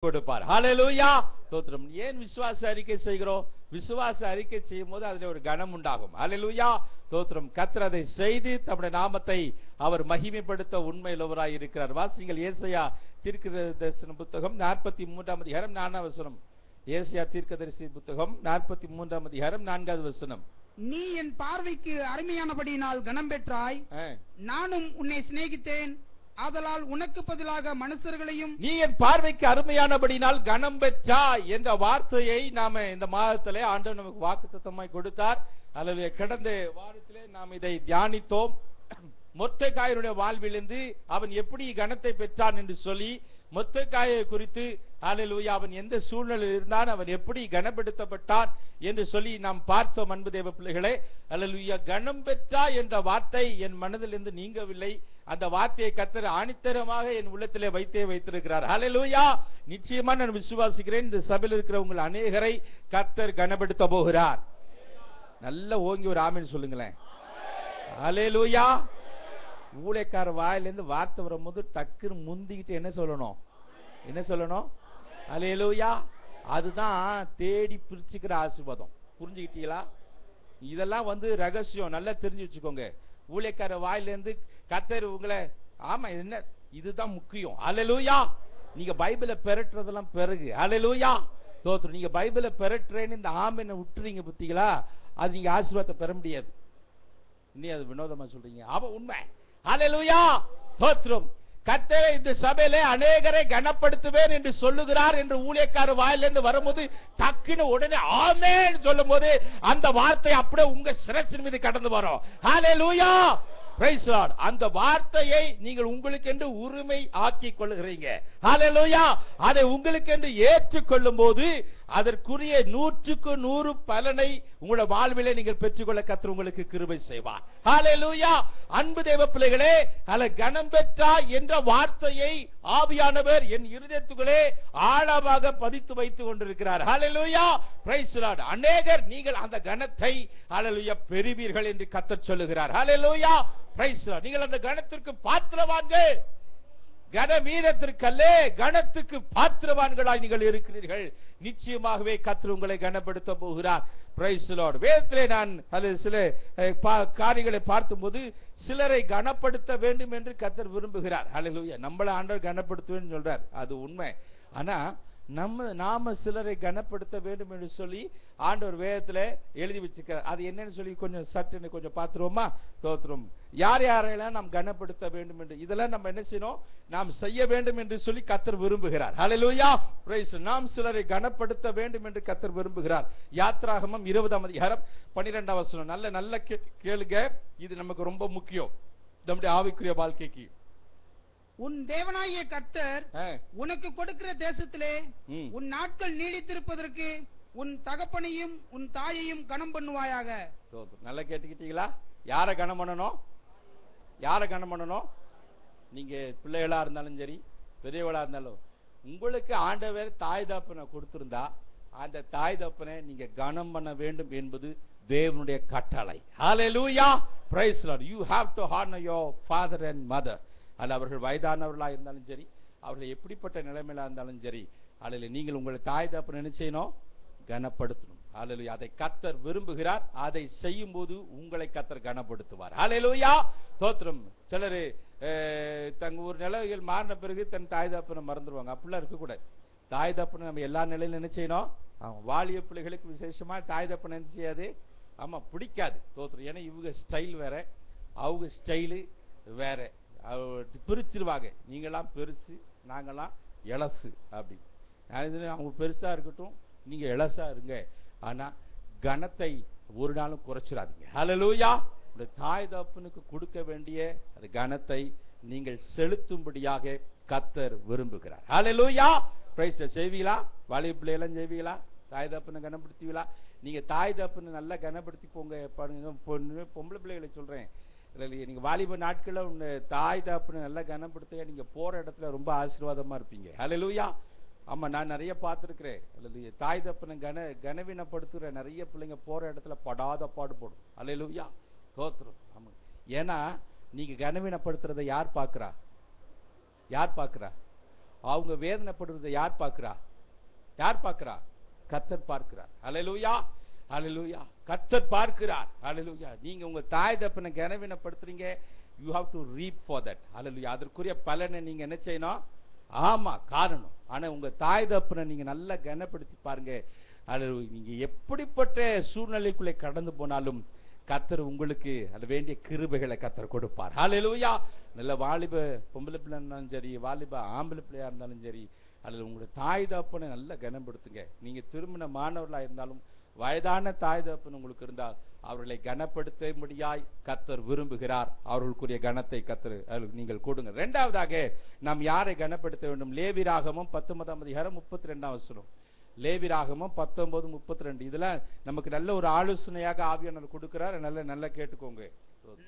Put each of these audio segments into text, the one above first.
கொடுப்பார். ஹல்லேலூயா. ஸ்தோத்திரம். ஏன் விசுவாச அறிக்கை செய்கிறோம்? விசுவாச அறிக்கை செய்யும் போது அதில் ஒரு கனம் உண்டாகும். ஹல்லேலூயா. ஸ்தோத்திரம். கர்த்தர் அதை செய்து தம்முடைய நாமத்தை அவர் மகிமைப்படுத்த உண்மையுள்ளவராய் இருக்கிறார். வாசிங்கள் ஏசாயா தீர்க்கதரிசன புத்தகம் 43ஆம் அதிகாரம் 4ஆம் வசனம். ஏசாயா தீர்க்கதரிசி புத்தகம் 43ஆம் அதிகாரம் 4வது வசனம். நீ என் பார்வைக்கு அருமையானபடியினால் கனம் பெற்றாய், நானும் உன்னை சிநேகித்தேன், ஆதலால் உனக்கு பதிலாக மனுஷர்களையும். நீ என் பார்வைக்கு அருமையானபடினால் கனம் பெற்றாய் என்ற வார்த்தையை நாம இந்த மாதத்திலே ஆண்டவர் நமக்கு வாக்குத்தத்தமாய் கொடுத்தார். அல்லது கடந்த வாரத்திலே நாம் இதை தியானித்தோம். மொர்தெகாயினுடைய வாழ்விலிருந்து அவன் எப்படி கனத்தை பெற்றான் என்று சொல்லி, மொர்தெகாயை குறித்து ஹல்லேலூயா அவன் எந்த சூழ்நிலையில் இருந்தான், அவன் எப்படி கனப்படுத்தப்பட்டான் என்று சொல்லி நாம் பார்த்தோம். அன்பு தேவ பிள்ளைகளே, ஹல்லேலூயா. கனம் பெற்றா என்ற வார்த்தை என் மனதிலிருந்து நீங்கவில்லை. அந்த வார்த்தையை கர்த்தர் ஆணித்தரமாக என் உள்ளத்திலே வைத்திருக்கிறார். ஹல்லேலூயா. நிச்சயமா நான் விசுவாசிக்கிறேன், இந்த சபையில் இருக்கிற உங்கள் அநேகரை கர்த்தர் கனப்படுத்த போகிறார். நல்ல ஓங்கி ஒரு ஆமென் சொல்லுங்களேன். ஹல்லேலூயா. ஊழியக்கார வாயிலிருந்து வார்த்தை வரும்போது டக்குன்னு முந்திக்கிட்டு என்ன சொல்லணும்? என்ன சொல்லணும்? ஹல்லேலூயா. அதுதான் தேடி பிரிச்சுக்கிற ஆசீர்வாதம். புரிஞ்சுக்கிட்டீங்களா? இதெல்லாம் ரகசியம், நல்லா தெரிஞ்சு வச்சுக்கோங்க. ஊழியக்கார வாயிலிருந்து கர்த்தர் உங்களை, ஆமா என்ன இதுதான் முக்கியம். ஹல்லேலூயா. நீங்க பைபிளை பெறட்டுறதெல்லாம் பிறகு. ஹல்லேலூயா. தோற்று நீங்க பைபிளை பெறட்டுறேன்னு இந்த ஆமெனை விட்டுறீங்க பத்தீங்களா, அது நீங்க ஆசீர்வாதத்தை பெற முடியாது. இன்னும் அது வினோதமா சொல்றீங்க, அவ உண்மை. ஹல்லேலூயா. தோற்றம். கர்த்தர் இந்த சபையிலே அநேகரை கனப்படுத்துவேன் என்று சொல்லுகிறார் என்று ஊழியக்கார வாயிலிருந்து வரும்போது டக்குன்னு உடனே ஆமென் சொல்லும் போது அந்த வார்த்தை அப்படியே உங்க சிரசின் மீது கடந்து வரும். ஹல்லேலூயா. Praise Lord. அந்த வார்த்தையை நீங்கள் உங்களுக்கென்று உரிமை ஆக்கிக் கொள்ளுகிறீங்க. ஹல்லேலூயா. அதை உங்களுக்கென்று ஏற்றுக்கொள்ளும் போது அதற்குரிய 100க்கு 100 பலனை உங்களுடைய வாழ்விலே நீங்கள் பெற்றுக்கொள்ள கர்த்தர் உங்களுக்கு கிருபை செய்வார். ஹல்லேலூயா. அன்பு தேவ பிள்ளைகளே, கனம் பெற்றா என்ற வார்த்தையை ஆவியானவர் என் இருதயத்துக்குள்ளே ஆழமாக பதித்து வைத்துக் கொண்டிருக்கிறார். ஹல்லேலூயா. Praise Lord. அநேகர் நீங்கள் அந்த கனத்தை ஹல்லேலூயா பெறுவீர்கள் என்று கர்த்தர் சொல்லுகிறார். ஹல்லேலூயா. Praise Lord. நீங்கள் அந்த கனத்திற்கு பாத்திரவான்கள். கனவீரத்திற்கல்ல, கனத்துக்கு பாத்திரவான்களாய் நீங்கள் இருக்கிறீர்கள். நிச்சயமாகவே கர்த்தர் உங்களை கனப்படுத்த போகிறார். Praise lord. வேதத்திலே நான் சில காரியங்களை பார்க்கும்போது சிலரை கனப்படுத்த வேண்டும் என்று கர்த்தர் விரும்புகிறார். ஹல்லேலூயா. நம்மள ஆண்டவர் கனப்படுத்துவேன்னு சொல்றார், அது உண்மை. ஆனா நாம சிலரை கனப்படுத்த வேண்டும் என்று சொல்லி ஆண்டவர் வேதத்துல எழுதி வச்சிருக்கிறார். அது என்னன்னு சொல்லி கொஞ்சம் சற்று கொஞ்சம் பார்த்துருவோமா? தோத்திரம். யார் யாரெல்லாம் நாம் கனப்படுத்த வேண்டும் என்று, இதெல்லாம் நம்ம என்ன செய்யணும்? நாம் செய்ய வேண்டும் என்று சொல்லி கர்த்தர் விரும்புகிறார். ஹல்லேலூயா. பிரைஸ். நாம் சிலரை கனப்படுத்த வேண்டும் என்று கர்த்தர் விரும்புகிறார். யாத்ராகமம் 20ஆம் அதிகாரம் 12ஆம் வசனம். நல்ல கேளுங்க, இது நமக்கு ரொம்ப முக்கியம் நம்முடைய ஆவிக்குரிய வாழ்க்கைக்கு. உன் தேவனாகிய கர்த்தர் உனக்கு கொடுக்கிற தேசத்திலே உன் நாட்கள் நீடித்திருப்பதற்கு உன் தகப்பனையும் உன் தாயையும் கனம் பண்ணுவாயாக. நல்லா கேட்டுக்கிட்டீங்களா? யார கனம் பண்ணணும்? யார கனம் பண்ணணும்? நீங்க பிள்ளைகளா இருந்தாலும் சரி, பெரியவளா இருந்தாலும், உங்களுக்கு ஆண்டவர் தாய் தகப்பனை கொடுத்திருந்தா அந்த தாய் தகப்பனை நீங்க கனம் பண்ண வேண்டும் என்பது தேவனுடைய கட்டளை. Hallelujah. Praise Lord. You have to honor your father and mother. அல்ல அவர்கள் வயதானவர்களாக இருந்தாலும் சரி, அவர்கள் எப்படிப்பட்ட நிலைமையில இருந்தாலும் சரி, அல்ல நீங்கள் உங்களை தாய் தகப்பனை என்ன செய்யணும்? கனப்படுத்தணும். ஹல்லேலூயா. அதை கர்த்தர் விரும்புகிறார். அதை செய்யும் போது உங்களை கர்த்தர் கனப்படுத்துவார். ஹல்லேலூயா. தோத்திரம். சிலர் தங்க ஒரு நிலைகள் மாறின பிறகு தன் தாய் தகப்பனை மறந்துடுவாங்க. அப்படிலாம் இருக்கக்கூடாது. தாய் தகப்பனை நம்ம எல்லா நிலையிலும் என்ன செய்யணும்? வாலிய பிள்ளைகளுக்கு விசேஷமா தாய் தகப்பனை என்ன செய்யாது? ஆமா, பிடிக்காது. தோத்திரம். ஏன்னா இவங்க ஸ்டைல் வேற, அவங்க ஸ்டைலு வேற. பிரிச்சிருவாங்க. நீங்களாம் பெருசு, நாங்கெல்லாம் இளசு அப்படி. அவங்க பெருசா இருக்கட்டும், நீங்க இளசா இருங்க. ஆனா கனத்தை ஒரு நாளும் குறைச்சிடாதீங்க. ஹல்லேலூயா. தாய் தகப்பனுக்கு கொடுக்க வேண்டிய கனத்தை நீங்கள் செலுத்தும்படியாக கர்த்தர் விரும்புகிறார். ஹல்லேலூயா. பிரைஸ். செய்வீங்களா? வாலிப பிள்ளையெல்லாம் செய்வீங்களா? தாய் தகப்பனை கனப்படுத்துவீங்களா? நீங்க தாய் தகப்பனை நல்லா கனப்படுத்தி போங்க. பொம்பளை பிள்ளைகளை சொல்றேன், நீங்க வாலிப நாட்கள்ல உங்க தாய் தகப்பனை நல்லா கனப்படுத்த நீங்க போற இடத்துல ரொம்ப ஆசீர்வாதமா இருப்பீங்க. ஹல்லேலூயா. ஆமா, நான் நிறைய பார்த்திருக்கிறேன். தாய் தகப்பனை கனவீனப்படுத்துற நிறைய பிள்ளைங்க போற இடத்துல படாத பாடுபடும். ஹல்லேலூயா. தோத்திரம். ஆமா. ஏன்னா நீங்க கனவீனப்படுத்துறதை யார் பார்க்கிறா? யார் பார்க்கிறா? அவங்க வேதனைப்படுறதை யார் பார்க்கிறா? யார் பார்க்கிறா? கர்த்தர் பார்க்கிறார். ஹல்லேலூயா, ஹல்லேலூயா. கர்த்தர் பார்க்கிறார். ஹல்லேலூயா. நீங்க உங்க தாய் தகப்பனை கனவீனப்படுத்துறீங்க, you have to reap for that. ஹல்லேலூயா. அதற்குரிய பலனை நீங்க என்ன செய்யணும்? ஆமா, காரணம். ஆனா உங்க தாய் தகப்பனை நீங்க நல்லா கனப்படுத்தி பாருங்க. ஹல்லேலூயா. நீங்க எப்படிப்பட்ட சூழ்நிலைக்குள்ளே கடந்து போனாலும் கர்த்தர் உங்களுக்கு அது வேண்டிய கிருபைகளை கர்த்தர் கொடுப்பார். ஹல்லேலூயா. நல்ல வாலிப பொம்பளை பிள்ளை இருந்தாலும் சரி, வாலிப ஆம்பளை பிள்ளையா இருந்தாலும் சரி, அல்லது உங்களுடைய தாய் தகப்பனை நல்லா கனப்படுத்துங்க. நீங்க திருமண மாணவர்களா இருந்தாலும் வயதான தாய் தகப்பன் உங்களுக்கு இருந்தால் அவர்களை கனப்படுத்தும்படியாய் கர்த்தர் விரும்புகிறார். அவர்களுக்குரிய கனத்தை கர்த்தர் நீங்கள் கொடுங்க. இரண்டாவதாக நாம் யாரை கனப்படுத்த வேண்டும்? லேவியராகமம் 19:32. லேவியராகமம் 19:32. இதுல நமக்கு நல்ல ஒரு ஆலோசனையாக ஆவியானவர் கொடுக்கிறார். நல்ல கேட்டுக்கோங்க.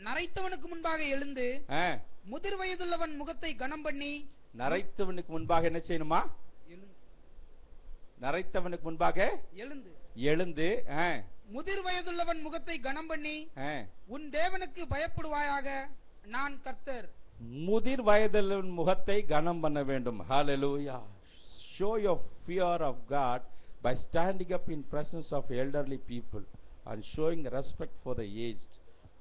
நரைத்தவனுக்கு முன்பாக எழுந்து முதிர் வயதுள்ளவன் முகத்தை கனம் பண்ணி. நரைத்தவனுக்கு முன்பாக என்ன செய்யணுமா? நரைத்தவனுக்கு முன்பாக எழுந்து முதிர் வயதுள்ளவன் முகத்தை கனம் பண்ணி உன் தேவனுக்கு பயப்படுவாயாக, நான் கர்த்தர். முதிர் வயதுள்ளவன் முகத்தை கனம் பண்ண வேண்டும். ஹல்லேலூயா. Show your fear of God by standing up in presence of elderly people and showing respect for the aged.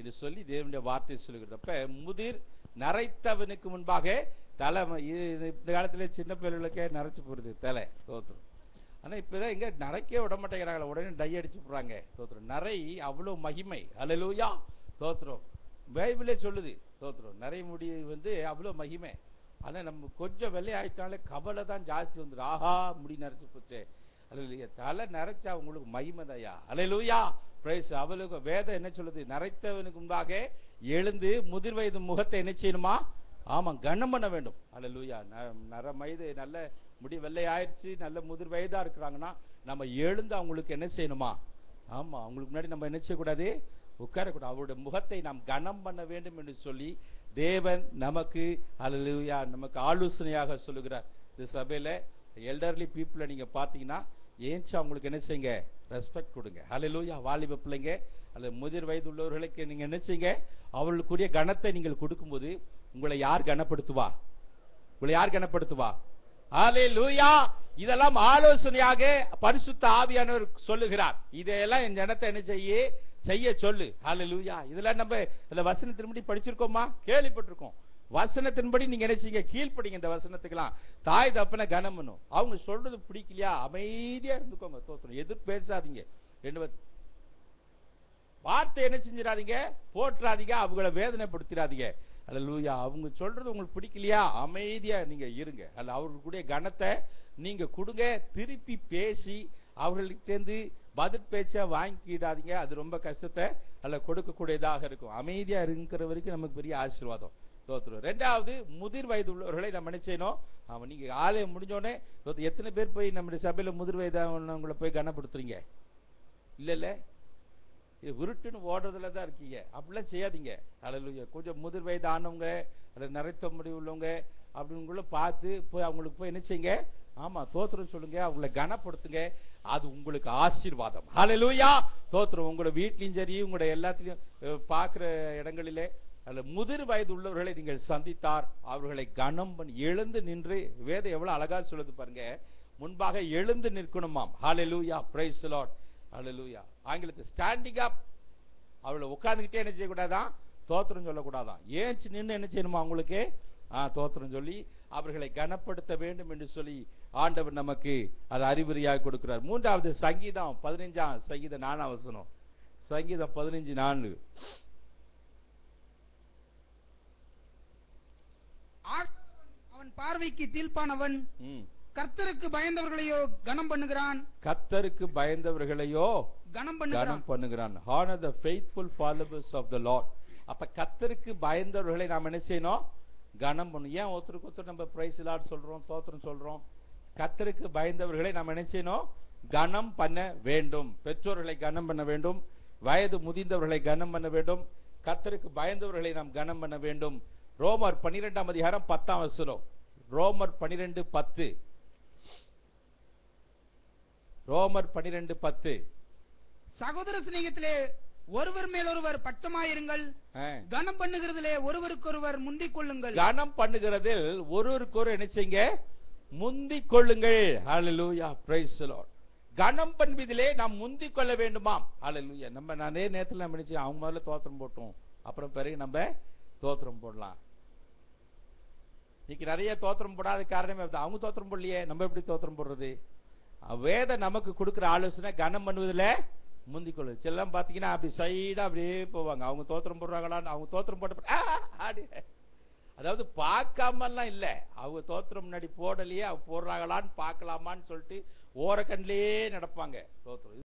இது சொல்லி தேவனுடைய வார்த்தை சொல்லுகிறது. அப்ப முதிர் நரைத்தவனுக்கு முன்பாக தலை. இந்த காலத்துல சின்ன பிள்ளைகளுக்கே நரைச்சு போடுது தலை. தோத்திரம். ஆனா இப்பதான் இங்க நரைக்கே விட மாட்டேங்கிறாங்க, உடனே டை அடிச்சு போடுறாங்க. தோத்திரம். நரை அவ்வளவு மகிமை. ஹல்லேலூயா. தோத்திரம். பைபிளே சொல்லுது. தோத்திரம். நரை முடி அவ்வளவு மகிமை. ஆனா நம்ம கொஞ்சம் வெள்ளை ஆயிட்டாலே கவலை தான் ஜாஸ்தி வந்துடும். ஆஹா, முடி நரைச்சு போச்சு. அல்ல, தலை நரைச்சா உங்களுக்கு மகிமைதையா. ஹல்லேலூயா. பிரைஸ். அவளுக்கு வேதம் என்ன சொல்லுது? நரைத்தவனுக்கு முன்பாக எழுந்து முதிர் வயது முகத்தை என்ன செய்யணுமா? ஆமா, கனம் பண்ண வேண்டும். ஹல்லேலூயா. நரமயது நல்ல முடி வெள்ளை ஆயிடுச்சு, நல்ல முதிர் வயதா இருக்கிறாங்கன்னா நம்ம எழுந்து அவங்களுக்கு என்ன செய்யணுமா? ஆமா, அவங்களுக்கு முன்னாடி நம்ம என்ன செய்யக்கூடாது? உட்காரக்கூடாது. அவருடைய முகத்தை நாம் கனம் பண்ண வேண்டும் என்று சொல்லி தேவன் நமக்கு ஹல்லேலூயா நமக்கு ஆலோசனையாக சொல்லுகிறார். இந்த சபையில எல்டர்லி பீப்புளை நீங்க பாத்தீங்கன்னா ஏன்ச்சு அவங்களுக்கு என்ன செய்யுங்க? ரெஸ்பெக்ட் கொடுங்க. ஹல்லேலூயா. வாலிப பிள்ளைங்க அல்லது முதிர் வயது உள்ளவர்களுக்கு நீங்க என்ன செய்யுங்க? அவர்களுக்குரிய கனத்தை நீங்கள் கொடுக்கும்போது உங்களை யார் கனப்படுத்துவா? உங்களை யார் கனப்படுத்துவா? ஹல்லேலூயா. இதெல்லாம் ஆலோசனையாக பரிசுத்த ஆவியானவர் சொல்லுகிறார். இதையெல்லாம் என் ஜனத்தை என்ன செய்ய சொல்லு. ஹல்லேலூயா. இதெல்லாம் நம்ம இந்த வசனத்தின்படி படிச்சிருக்கோமா? கேள்விப்பட்டிருக்கோம். வசனத்தின்படி நீங்க நினைச்சீங்க கீழ்ப்படிங்க. இந்த வசனத்துக்கெல்லாம் தாய் தப்பனை கனம் பண்ணும். அவங்க சொல்றது பிடிக்கலையா? அமைதியா இருந்துக்கோங்க. தோத்திரம். எதிர் பேசாதீங்க. வார்த்தை என்ன செஞ்சிடாதீங்க? போட்டுறாதீங்க. அவங்கள வேதனைப்படுத்திடாதீங்க. ஹல்லேலூயா. அவங்க சொல்றது உங்களுக்கு பிடிக்கலையா? அமைதியா நீங்க இருங்க. அல்ல, அவர்களுடைய கனத்தை நீங்க கொடுங்க. திருப்பி பேசி அவர்களுக்கு சேர்ந்து பதில் பேச்சா வாங்கிடாதீங்க. அது ரொம்ப கஷ்டத்தை அல்ல கொடுக்கக்கூடியதாக இருக்கும். அமைதியா இருக்கிற வரைக்கும் நமக்கு பெரிய ஆசீர்வாதம். தோத்துரும். ரெண்டாவது, முதிர் வயது உள்ளவர்களை நம்ம என்ன செய்யணும்? அவன் நீங்க ஆலயம் முடிஞ்சோடனே எத்தனை பேர் போய் நம்முடைய சபையில முதிர் வயதானவங்களை போய் கனப்படுத்துறீங்க? இல்ல, இது உருட்டுன்னு ஓடுறதுல தான் இருக்கீங்க. அப்படிலாம் செய்யாதீங்க. ஹல்லேலூயா. கொஞ்சம் முதிர் வயது ஆனவங்க அல்லது நரைத்த முடி உள்ளவங்க அப்படிங்குள்ள பார்த்து போய் அவங்களுக்கு போய் என்ன செய்யுங்க? ஆமா, தோத்திரம் சொல்லுங்க. அவங்களை கனப்படுத்துங்க. அது உங்களுக்கு ஆசீர்வாதம். ஹல்லேலூயா. தோத்திரம். உங்களோட வீட்லயும் சரி, உங்களோட எல்லாத்திலையும் பார்க்கிற இடங்களிலே அல்ல முதிர் வயது உள்ளவர்களை நீங்கள் சந்தித்தார், அவர்களை கனம் பண்ணி எழுந்து நின்று. வேதம் எவ்வளவு அழகா சொல்லுது பாருங்க. முன்பாக எழுந்து நிற்கணுமாம். ஹல்லேலூயா. Praise the Lord. ஹல்லேலூயா. ஆங்கிலத்தில் ஸ்டாண்டிங் அப். அவளை உட்கார்ந்துகிட்டே என்ன செய்யக்கூடாதான்? தோத்திரம் சொல்லக்கூடாதான். ஏஞ்சி நின்று என்ன செய்யணுமா? அவங்களுக்கு தோத்திரம் சொல்லி அவர்களை கனப்படுத்த வேண்டும் என்று சொல்லி ஆண்டவர் நமக்கு அது அறிவுரையாக கொடுக்கிறார். மூன்றாவது, சங்கீதம் 15 சங்கீதம் 4 வசனம். சங்கீதம் 15:4. அவன் பார்வைக்கு தீர்ப்பானவன் கர்த்தருக்கு பயந்தவர்களையோ கனம் பண்ணுகிறான். கர்த்தருக்கு பயந்தவர்களையோ கனம் பண்ணுகிறான். Honor the faithful followers of the Lord. அப்ப கர்த்தருக்கு பயந்தவர்களை நாம் என்ன செய்யணும்? கனம் பண்ணணும். ஏன் ஒருத்தருக்கு ஒருத்தர் நம்ம பிரைஸ் லார்ட் சொல்றோம், தோத்திரம் சொல்றோம்? கர்த்தருக்கு பயந்தவர்களை நாம் என்ன செய்யணும்? கனம் பண்ண வேண்டும். பெற்றோர்களை கனம் பண்ண வேண்டும். வயது முதிர்ந்தவர்களை கனம் பண்ண வேண்டும். கர்த்தருக்கு பயந்தவர்களை நாம் கனம் பண்ண வேண்டும். ரோமர் 12:10 வசனம். ரோமர் 12:10. ரோமர் 12:10. சகோதர சிநேகத்திலே ஒருவர் மேல் ஒருவர் பட்டமாயிருங்கள். கனம் பண்ணுகிறதிலே ஒருவருக்கொருவர் முந்திக் கொள்ளுங்கள். கனம் பண்ணுகிறதில் ஒருவருக்கொரு என்ன செய்யுங்க? முந்திக் கொள்ளுங்கள். ஹalleluya, praise the Lord. கனம் பண்ணுவதிலே நாம் முந்திக் கொள்ள வேண்டுமாம். ஹalleluya. நம்ம நானே நேத்துல நம்ம நினைச்சு அவங்க முதல்ல தோத்திரம் போட்டோம், அப்புறம் பிறகு நம்ம தோத்திரம் போடலாம். இன்னைக்கு நிறைய தோத்திரம் போடாத காரணமே அவங்க தோத்திரம் போடலையே, நம்ம எப்படி தோத்திரம் போடுறது? வேத நமக்கு கொடுக்கிற ஆலோசனை கனம் பண்ணுவதில் முந்திக் கொள்ளுது. செல்லாம் பாத்தீங்கன்னா அப்படி சைடா அப்படியே போவாங்க. அவங்க தோத்திரம் போடுறாங்களான்னு அவங்க தோத்திரம் போட்ட அதாவது பார்க்காமலாம் இல்ல, அவங்க தோத்திரம் முன்னாடி போடலையே அவங்க போடுறாங்களான்னு பார்க்கலாமான்னு சொல்லிட்டு ஓரக்கண்ணிலேயே நடப்பாங்க தோத்திரம்.